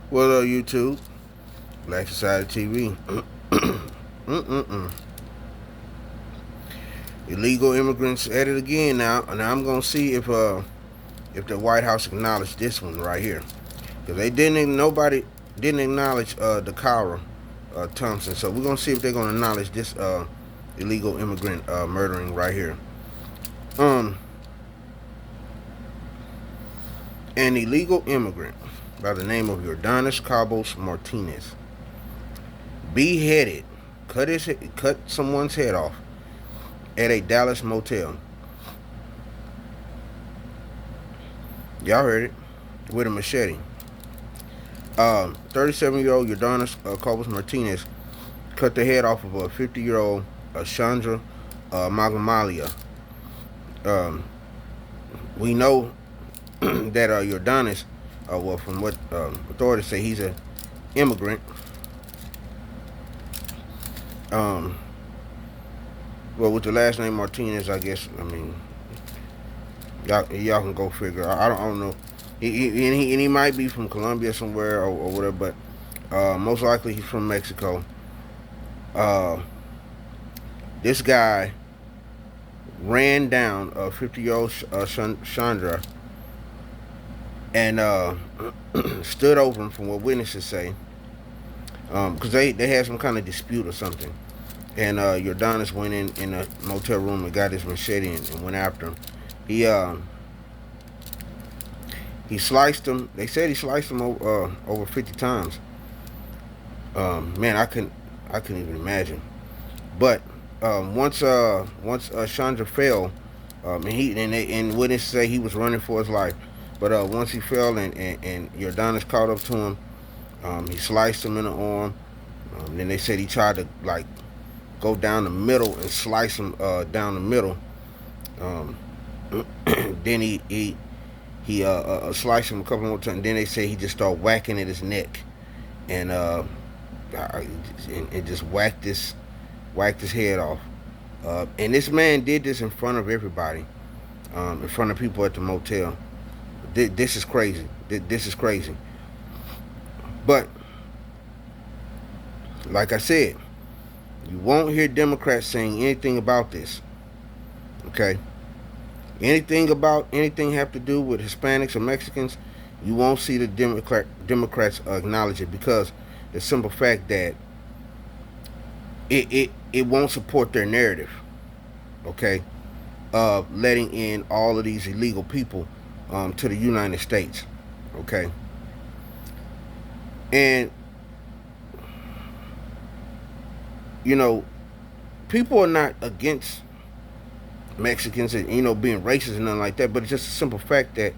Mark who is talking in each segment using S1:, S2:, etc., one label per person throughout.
S1: What up, YouTube? Black Society TV. Illegal immigrants at it again now. Now I'm gonna see if the White House acknowledged this one right here, because nobody didn't acknowledge the Kyra Thompson. So we're gonna see if they're gonna acknowledge this illegal immigrant murdering right here. Um, an illegal immigrant by the name of Yordanis Cobos-Martinez beheaded, cut someone's head off at a Dallas motel. Y'all heard it, with a machete. 37-year-old Yordanis Cobos-Martinez cut the head off of a 50-year-old Chandra Magamallaiah. Um, we know that Yordanis, well, from what authorities say, he's an immigrant. Well, with the last name Martinez, I guess. I mean, y'all can go figure. I don't know. He might be from Colombia somewhere or whatever, but most likely he's from Mexico. Uh, this guy ran down a 50-year-old Chandra and stood over him, from what witnesses say, because they had some kind of dispute or something. And Yordanis went in a motel room and got his machete and went after him. He sliced him. They said he sliced him over 50 times. Man, I couldn't even imagine. But once Chandra fell, and witnesses say he was running for his life. But once he fell and Yordanis caught up to him, he sliced him in the arm. Then they said he tried to go down the middle and slice him down the middle. Then he sliced him a couple more times. Then they say he just started whacking at his neck, and just whacked his head off. And this man did this in front of everybody, in front of people at the motel. This is crazy. This is crazy. But like I said, you won't hear Democrats saying anything about this. Okay? Anything have to do with Hispanics or Mexicans, you won't see the Democrats acknowledge it, because the simple fact that it won't support their narrative, okay, of letting in all of these illegal people to the United States, okay? And people are not against Mexicans and being racist and nothing like that, but it's just a simple fact that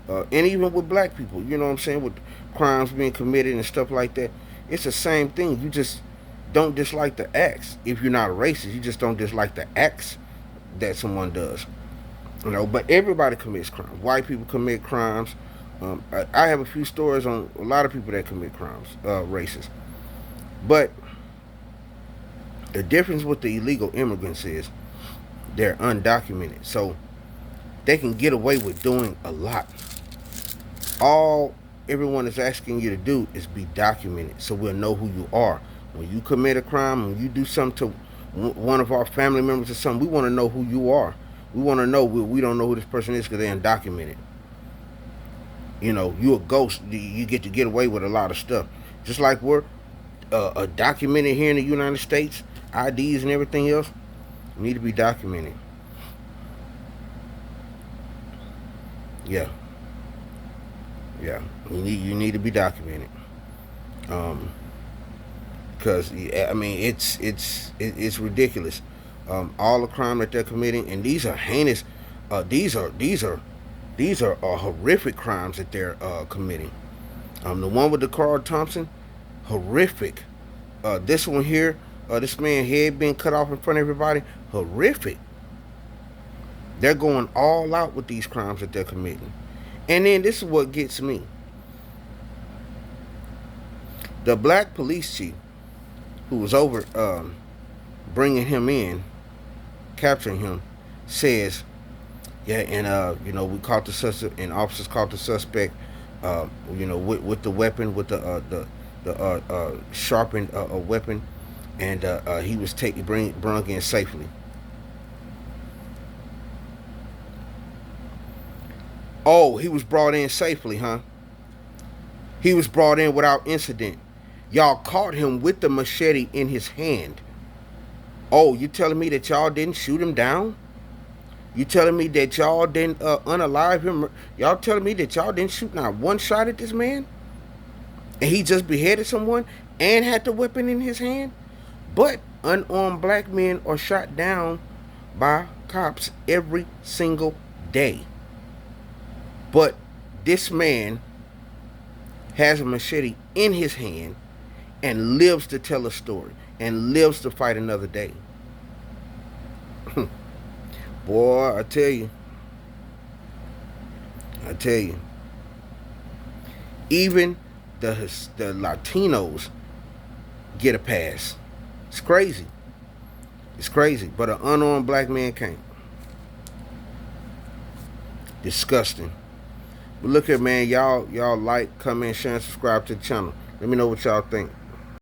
S1: and even with black people, you know what I'm saying, with crimes being committed and stuff like that, it's the same thing. You just don't dislike the acts. If you're not a racist, you just don't dislike the acts that someone does. But everybody commits crimes. White people commit crimes. I have a few stories on a lot of people that commit crimes, racist. But the difference with the illegal immigrants is they're undocumented, so they can get away with doing a lot. All everyone is asking you to do is be documented, so we'll know who you are. When you commit a crime, when you do something to one of our family members or something, we want to know who you are. We want to know. We don't know who this person is because they're undocumented. You're a ghost. You get to get away with a lot of stuff. Just like we're documented here in the United States, IDs and everything else need to be documented. Yeah. You need to be documented. Because I mean it's ridiculous. All the crime that they're committing, and these are heinous. These are horrific crimes that they're committing. The one with the Carl Thompson, horrific. This one here, this man's head being cut off in front of everybody, horrific. They're going all out with these crimes that they're committing. And then this is what gets me. The black police chief who was over bringing him in, capturing him, says, yeah, and we caught the suspect, and officers caught the suspect With the weapon, with the sharpened weapon, and he was brung in safely. Oh, he was brought in safely, huh? He was brought in without incident. Y'all caught him with the machete in his hand. Oh, you telling me that y'all didn't shoot him down? You telling me that y'all didn't unalive him? Y'all telling me that y'all didn't shoot not one shot at this man? And he just beheaded someone and had the weapon in his hand? But unarmed black men are shot down by cops every single day. But this man has a machete in his hand and lives to tell a story and lives to fight another day. Boy, I tell you, even the Latinos get a pass. It's crazy. It's crazy. But an unarmed black man can't. Disgusting. But look here, man. Y'all like, comment, share, and subscribe to the channel. Let me know what y'all think.